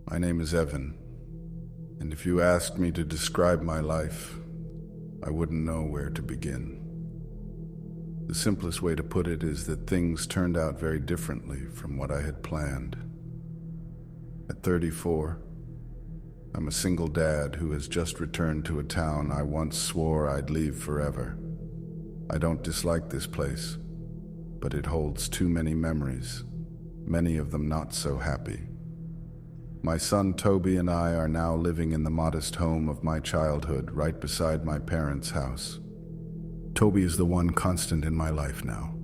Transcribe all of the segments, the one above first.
My name is Evan, and if you asked me to describe my life, I wouldn't know where to begin. The simplest way to put it is that things turned out very differently from what I had planned. At 34, I'm a single dad who has just returned to a town I once swore I'd leave forever. I don't dislike this place, but it holds too many memories, many of them not so happy. My son Toby and I are now living in the modest home of my childhood right beside my parents' house. Toby is the one constant in my life now.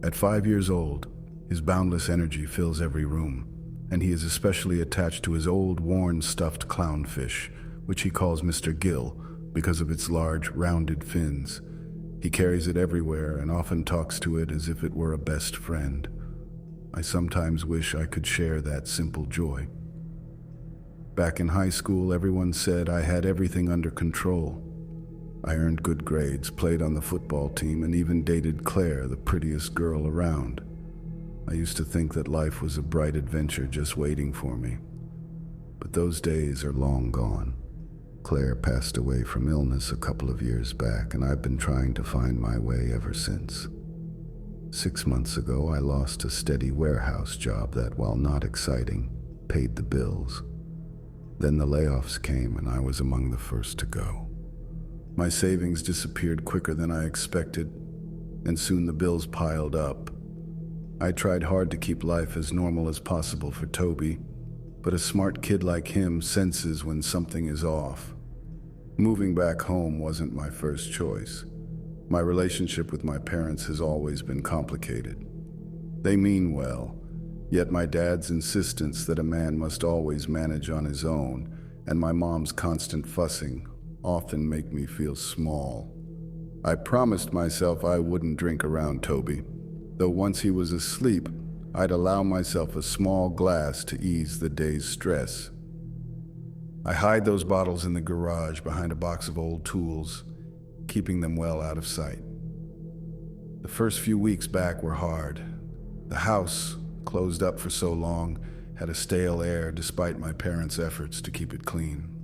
At 5 years old, his boundless energy fills every room, and he is especially attached to his old, worn, stuffed clownfish, which he calls Mr. Gill because of its large, rounded fins. He carries it everywhere and often talks to it as if it were a best friend. I sometimes wish I could share that simple joy. Back in high school, everyone said I had everything under control. I earned good grades, played on the football team, and even dated Claire, the prettiest girl around. I used to think that life was a bright adventure just waiting for me. But those days are long gone. Claire passed away from illness a couple of years back, and I've been trying to find my way ever since. 6 months ago, I lost a steady warehouse job that, while not exciting, paid the bills. Then the layoffs came, and I was among the first to go. My savings disappeared quicker than I expected, and soon the bills piled up. I tried hard to keep life as normal as possible for Toby, but a smart kid like him senses when something is off. Moving back home wasn't my first choice. My relationship with my parents has always been complicated. They mean well, yet my dad's insistence that a man must always manage on his own, and my mom's constant fussing, often make me feel small. I promised myself I wouldn't drink around Toby, though once he was asleep, I'd allow myself a small glass to ease the day's stress. I hide those bottles in the garage behind a box of old tools, keeping them well out of sight. The first few weeks back were hard. The house, closed up for so long, had a stale air despite my parents' efforts to keep it clean.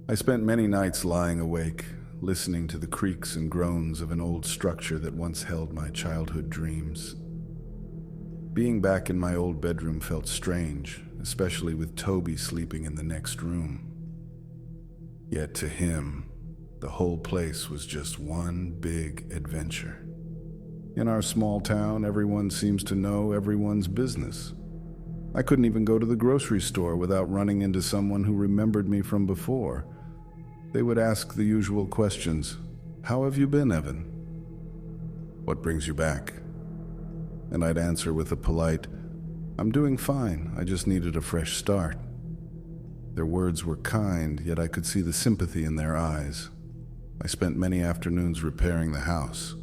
I spent many nights lying awake, listening to the creaks and groans of an old structure that once held my childhood dreams. Being back in my old bedroom felt strange, especially with Toby sleeping in the next room. Yet to him, the whole place was just one big adventure. In our small town, everyone seems to know everyone's business. I couldn't even go to the grocery store without running into someone who remembered me from before. They would ask the usual questions. "How have you been, Evan?" "What brings you back?" And I'd answer with a polite, "I'm doing fine, I just needed a fresh start." Their words were kind, yet I could see the sympathy in their eyes. I spent many afternoons repairing the house.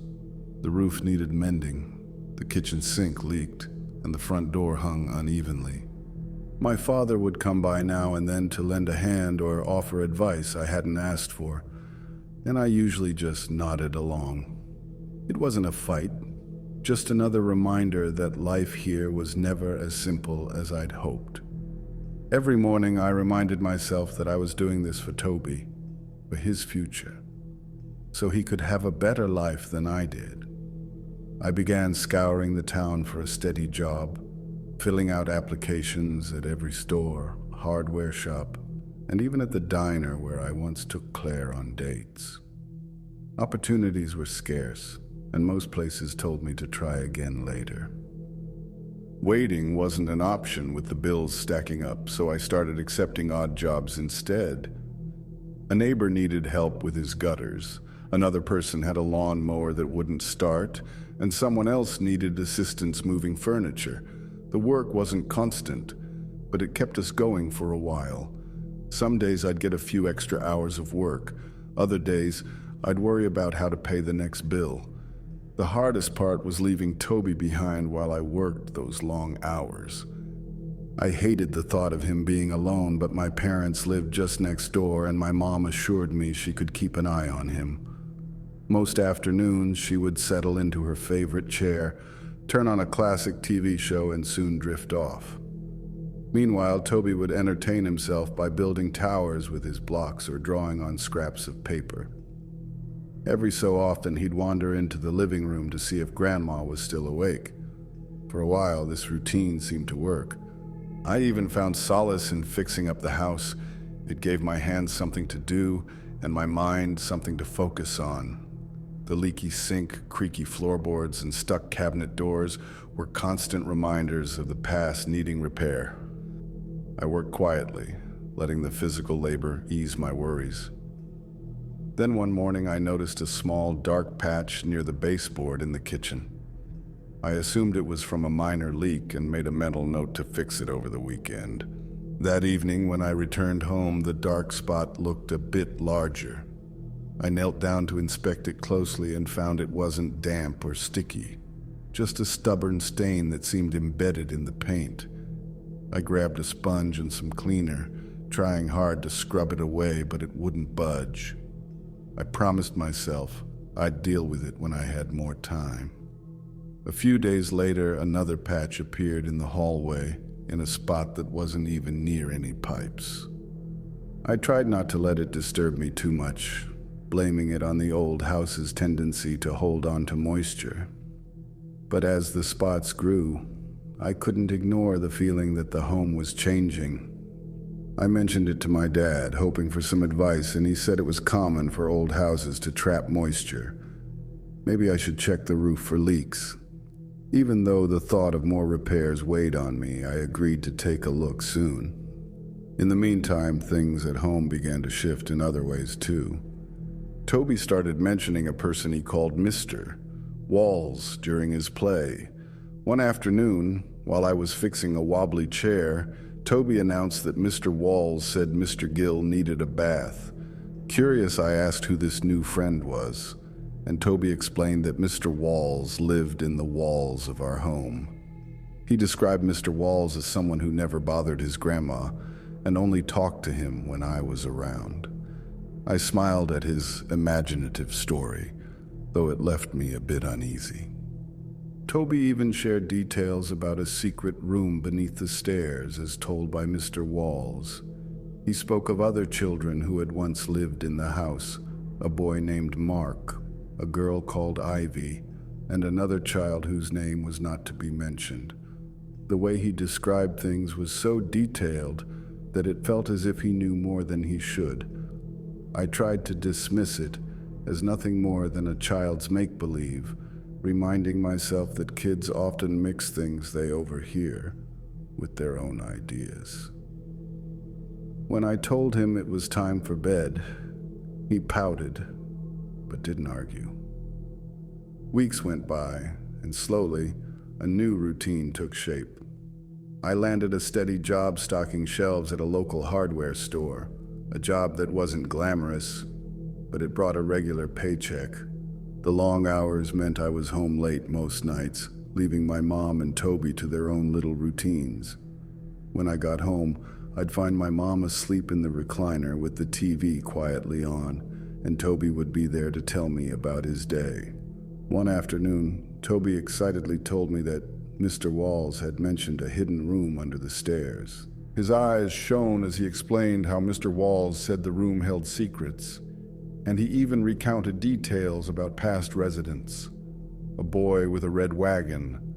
The roof needed mending, the kitchen sink leaked, and the front door hung unevenly. My father would come by now and then to lend a hand or offer advice I hadn't asked for, and I usually just nodded along. It wasn't a fight, just another reminder that life here was never as simple as I'd hoped. Every morning I reminded myself that I was doing this for Toby, for his future, so he could have a better life than I did. I began scouring the town for a steady job, filling out applications at every store, hardware shop, and even at the diner where I once took Claire on dates. Opportunities were scarce, and most places told me to try again later. Waiting wasn't an option with the bills stacking up, so I started accepting odd jobs instead. A neighbor needed help with his gutters, another person had a lawn mower that wouldn't start, and someone else needed assistance moving furniture. The work wasn't constant, but it kept us going for a while. Some days I'd get a few extra hours of work. Other days, I'd worry about how to pay the next bill. The hardest part was leaving Toby behind while I worked those long hours. I hated the thought of him being alone, but my parents lived just next door, and my mom assured me she could keep an eye on him. Most afternoons, she would settle into her favorite chair, turn on a classic TV show, and soon drift off. Meanwhile, Toby would entertain himself by building towers with his blocks or drawing on scraps of paper. Every so often, he'd wander into the living room to see if Grandma was still awake. For a while, this routine seemed to work. I even found solace in fixing up the house. It gave my hands something to do and my mind something to focus on. The leaky sink, creaky floorboards, and stuck cabinet doors were constant reminders of the past needing repair. I worked quietly, letting the physical labor ease my worries. Then one morning I noticed a small, dark patch near the baseboard in the kitchen. I assumed it was from a minor leak and made a mental note to fix it over the weekend. That evening, when I returned home, the dark spot looked a bit larger. I knelt down to inspect it closely and found it wasn't damp or sticky, just a stubborn stain that seemed embedded in the paint. I grabbed a sponge and some cleaner, trying hard to scrub it away, but it wouldn't budge. I promised myself I'd deal with it when I had more time. A few days later, another patch appeared in the hallway, in a spot that wasn't even near any pipes. I tried not to let it disturb me too much, blaming it on the old house's tendency to hold on to moisture. But as the spots grew, I couldn't ignore the feeling that the home was changing. I mentioned it to my dad, hoping for some advice, and he said it was common for old houses to trap moisture. Maybe I should check the roof for leaks. Even though the thought of more repairs weighed on me, I agreed to take a look soon. In the meantime, things at home began to shift in other ways too. Toby started mentioning a person he called Mr. Walls during his play. One afternoon, while I was fixing a wobbly chair, Toby announced that Mr. Walls said Mr. Gill needed a bath. Curious, I asked who this new friend was, and Toby explained that Mr. Walls lived in the walls of our home. He described Mr. Walls as someone who never bothered his grandma and only talked to him when I was around. I smiled at his imaginative story, though it left me a bit uneasy. Toby even shared details about a secret room beneath the stairs as told by Mr. Walls. He spoke of other children who had once lived in the house, a boy named Mark, a girl called Ivy, and another child whose name was not to be mentioned. The way he described things was so detailed that it felt as if he knew more than he should. I tried to dismiss it as nothing more than a child's make-believe, reminding myself that kids often mix things they overhear with their own ideas. When I told him it was time for bed, he pouted, but didn't argue. Weeks went by, and slowly, a new routine took shape. I landed a steady job stocking shelves at a local hardware store, a job that wasn't glamorous, but it brought a regular paycheck. The long hours meant I was home late most nights, leaving my mom and Toby to their own little routines. When I got home, I'd find my mom asleep in the recliner with the TV quietly on, and Toby would be there to tell me about his day. One afternoon, Toby excitedly told me that Mr. Walls had mentioned a hidden room under the stairs. His eyes shone as he explained how Mr. Walls said the room held secrets, and he even recounted details about past residents. A boy with a red wagon,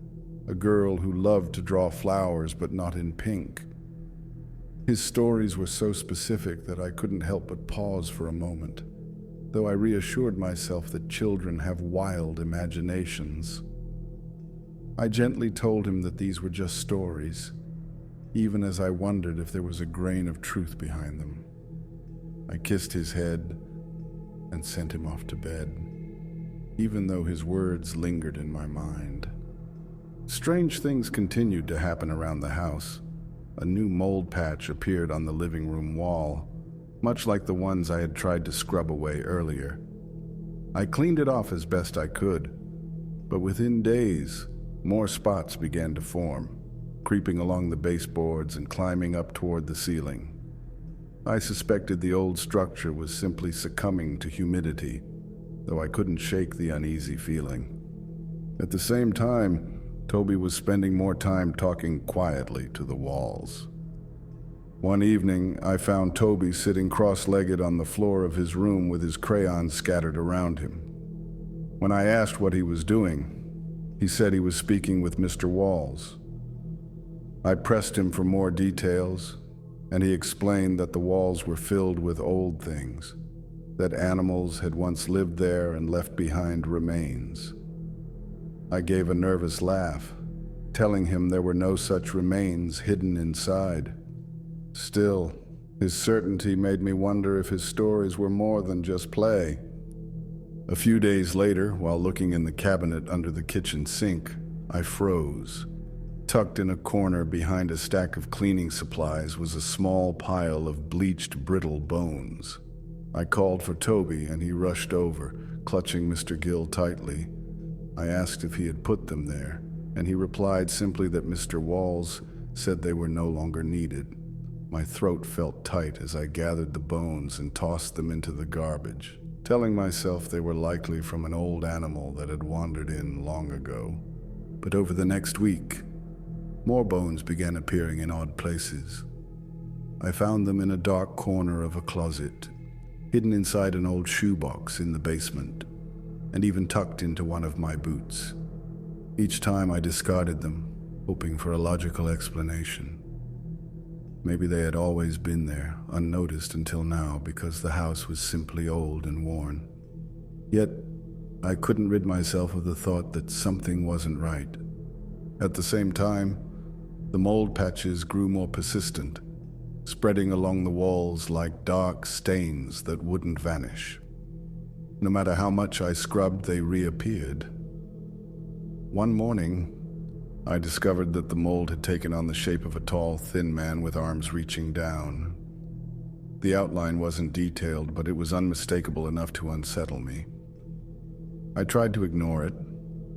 a girl who loved to draw flowers but not in pink. His stories were so specific that I couldn't help but pause for a moment, though I reassured myself that children have wild imaginations. I gently told him that these were just stories, even as I wondered if there was a grain of truth behind them. I kissed his head and sent him off to bed, even though his words lingered in my mind. Strange things continued to happen around the house. A new mold patch appeared on the living room wall, much like the ones I had tried to scrub away earlier. I cleaned it off as best I could, but within days, more spots began to form, creeping along the baseboards and climbing up toward the ceiling. I suspected the old structure was simply succumbing to humidity, though I couldn't shake the uneasy feeling. At the same time, Toby was spending more time talking quietly to the walls. One evening, I found Toby sitting cross-legged on the floor of his room with his crayons scattered around him. When I asked what he was doing, he said he was speaking with Mr. Walls. I pressed him for more details, and he explained that the walls were filled with old things, that animals had once lived there and left behind remains. I gave a nervous laugh, telling him there were no such remains hidden inside. Still, his certainty made me wonder if his stories were more than just play. A few days later, while looking in the cabinet under the kitchen sink, I froze. Tucked in a corner behind a stack of cleaning supplies was a small pile of bleached, brittle bones. I called for Toby, and he rushed over, clutching Mr. Gill tightly. I asked if he had put them there, and he replied simply that Mr. Walls said they were no longer needed. My throat felt tight as I gathered the bones and tossed them into the garbage, telling myself they were likely from an old animal that had wandered in long ago. But over the next week, more bones began appearing in odd places. I found them in a dark corner of a closet, hidden inside an old shoebox in the basement, and even tucked into one of my boots. Each time I discarded them, hoping for a logical explanation. Maybe they had always been there, unnoticed until now, because the house was simply old and worn. Yet, I couldn't rid myself of the thought that something wasn't right. At the same time, the mold patches grew more persistent, spreading along the walls like dark stains that wouldn't vanish. No matter how much I scrubbed, they reappeared. One morning, I discovered that the mold had taken on the shape of a tall, thin man with arms reaching down. The outline wasn't detailed, but it was unmistakable enough to unsettle me. I tried to ignore it,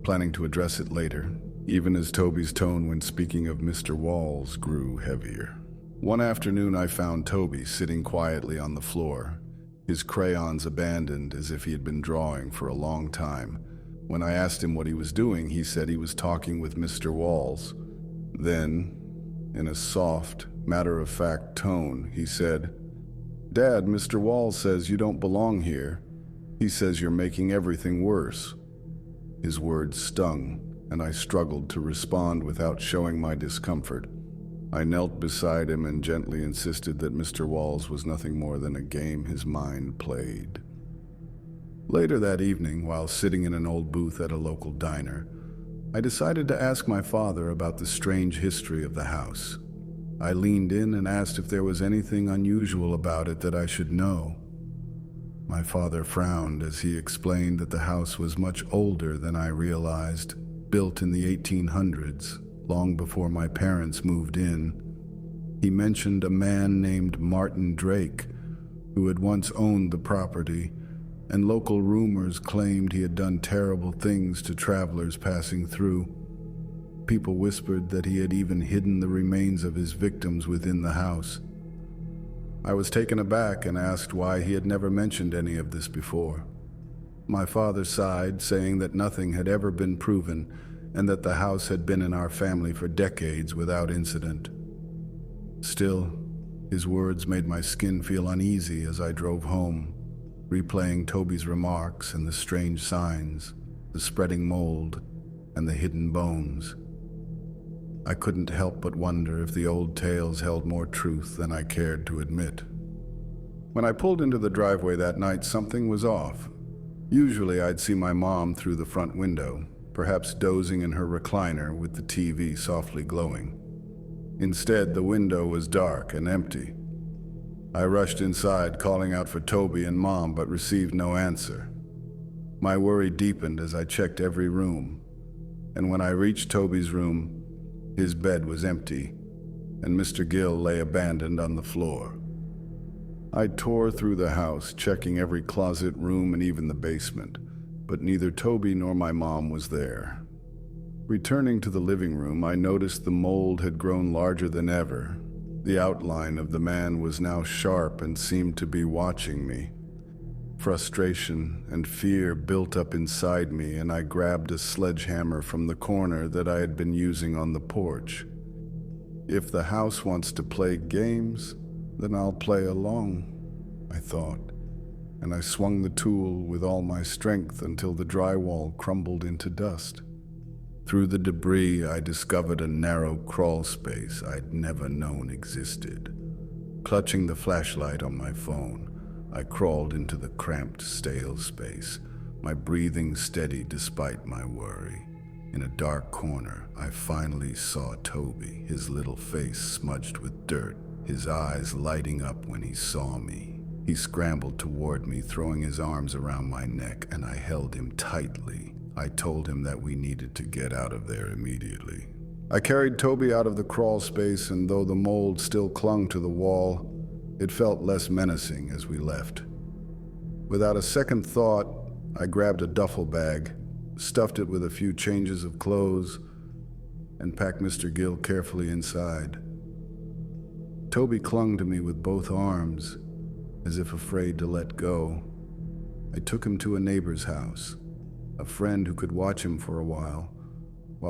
planning to address it later, even as Toby's tone when speaking of Mr. Walls grew heavier. One afternoon, I found Toby sitting quietly on the floor, his crayons abandoned as if he had been drawing for a long time. When I asked him what he was doing, he said he was talking with Mr. Walls. Then, in a soft, matter-of-fact tone, he said, "Dad, Mr. Walls says you don't belong here. He says you're making everything worse." His words stung, and I struggled to respond without showing my discomfort. I knelt beside him and gently insisted that Mr. Walls was nothing more than a game his mind played. Later that evening, while sitting in an old booth at a local diner, I decided to ask my father about the strange history of the house. I leaned in and asked if there was anything unusual about it that I should know. My father frowned as he explained that the house was much older than I realized, built in the 1800s, long before my parents moved in. He mentioned a man named Martin Drake, who had once owned the property, and local rumors claimed he had done terrible things to travelers passing through. People whispered that he had even hidden the remains of his victims within the house. I was taken aback and asked why he had never mentioned any of this before. My father sighed, saying that nothing had ever been proven and that the house had been in our family for decades without incident. Still, his words made my skin feel uneasy as I drove home, replaying Toby's remarks and the strange signs, the spreading mold, and the hidden bones. I couldn't help but wonder if the old tales held more truth than I cared to admit. When I pulled into the driveway that night, something was off. Usually I'd see my mom through the front window, perhaps dozing in her recliner with the TV softly glowing. Instead, the window was dark and empty. I rushed inside, calling out for Toby and Mom, but received no answer. My worry deepened as I checked every room, and when I reached Toby's room, his bed was empty, and Mr. Gill lay abandoned on the floor. I tore through the house, checking every closet, room, and even the basement, but neither Toby nor my mom was there. Returning to the living room, I noticed the mold had grown larger than ever. The outline of the man was now sharp and seemed to be watching me. Frustration and fear built up inside me, and I grabbed a sledgehammer from the corner that I had been using on the porch. If the house wants to play games, then I'll play along, I thought, and I swung the tool with all my strength until the drywall crumbled into dust. Through the debris, I discovered a narrow crawl space I'd never known existed. Clutching the flashlight on my phone, I crawled into the cramped, stale space, my breathing steady despite my worry. In a dark corner, I finally saw Toby, his little face smudged with dirt, his eyes lighting up when he saw me. He scrambled toward me, throwing his arms around my neck, and I held him tightly. I told him that we needed to get out of there immediately. I carried Toby out of the crawl space, and though the mold still clung to the wall, it felt less menacing as we left. Without a second thought, I grabbed a duffel bag, stuffed it with a few changes of clothes, and packed Mr. Gill carefully inside. Toby clung to me with both arms, as if afraid to let go. I took him to a neighbor's house, a friend who could watch him for a while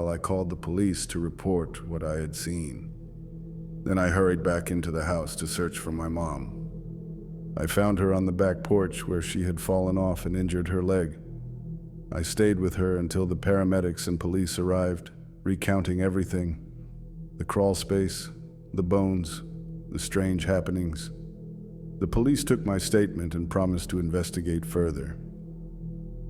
I called the police to report what I had seen. Then I hurried back into the house to search for my mom. I found her on the back porch where she had fallen off and injured her leg. I stayed with her until the paramedics and police arrived, recounting everything: the crawl space, the bones, the strange happenings. The police took my statement and promised to investigate further.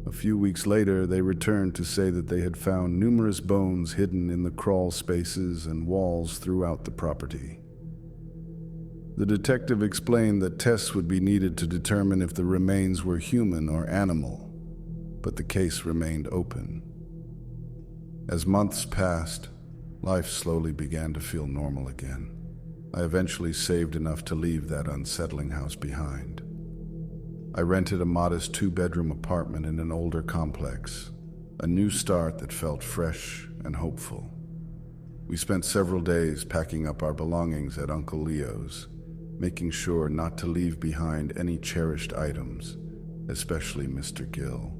A few weeks later, they returned to say that they had found numerous bones hidden in the crawl spaces and walls throughout the property. The detective explained that tests would be needed to determine if the remains were human or animal, but the case remained open. As months passed, life slowly began to feel normal again. I eventually saved enough to leave that unsettling house behind. I rented a modest 2-bedroom apartment in an older complex, a new start that felt fresh and hopeful. We spent several days packing up our belongings at Uncle Leo's, making sure not to leave behind any cherished items, especially Mr. Gill.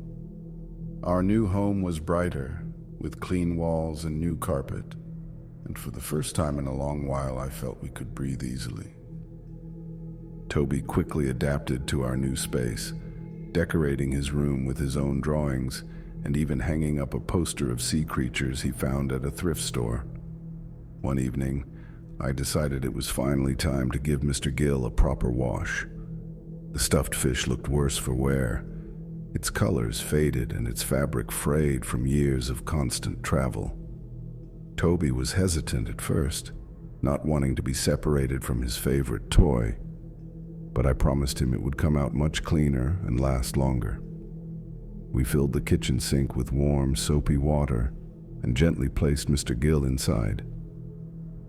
Our new home was brighter, with clean walls and new carpet, and for the first time in a long while, I felt we could breathe easily. Toby quickly adapted to our new space, decorating his room with his own drawings and even hanging up a poster of sea creatures he found at a thrift store. One evening, I decided it was finally time to give Mr. Gill a proper wash. The stuffed fish looked worse for wear. Its colors faded and its fabric frayed from years of constant travel. Toby was hesitant at first, not wanting to be separated from his favorite toy, but I promised him it would come out much cleaner and last longer. We filled the kitchen sink with warm, soapy water and gently placed Mr. Gill inside.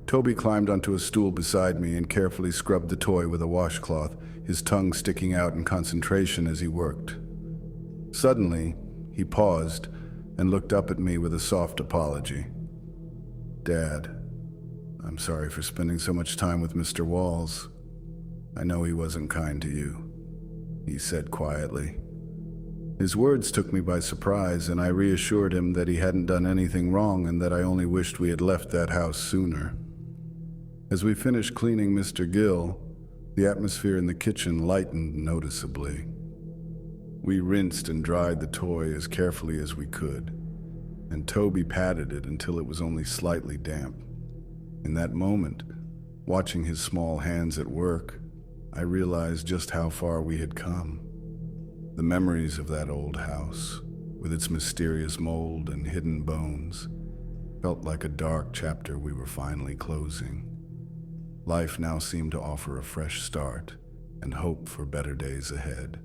Toby climbed onto a stool beside me and carefully scrubbed the toy with a washcloth, his tongue sticking out in concentration as he worked. Suddenly, he paused and looked up at me with a soft apology. "Dad, I'm sorry for spending so much time with Mr. Walls. I know he wasn't kind to you," he said quietly. His words took me by surprise, and I reassured him that he hadn't done anything wrong and that I only wished we had left that house sooner. As we finished cleaning Mr. Gill, the atmosphere in the kitchen lightened noticeably. We rinsed and dried the toy as carefully as we could, and Toby patted it until it was only slightly damp. In that moment, watching his small hands at work, I realized just how far we had come. The memories of that old house, with its mysterious mold and hidden bones, felt like a dark chapter we were finally closing. Life now seemed to offer a fresh start and hope for better days ahead.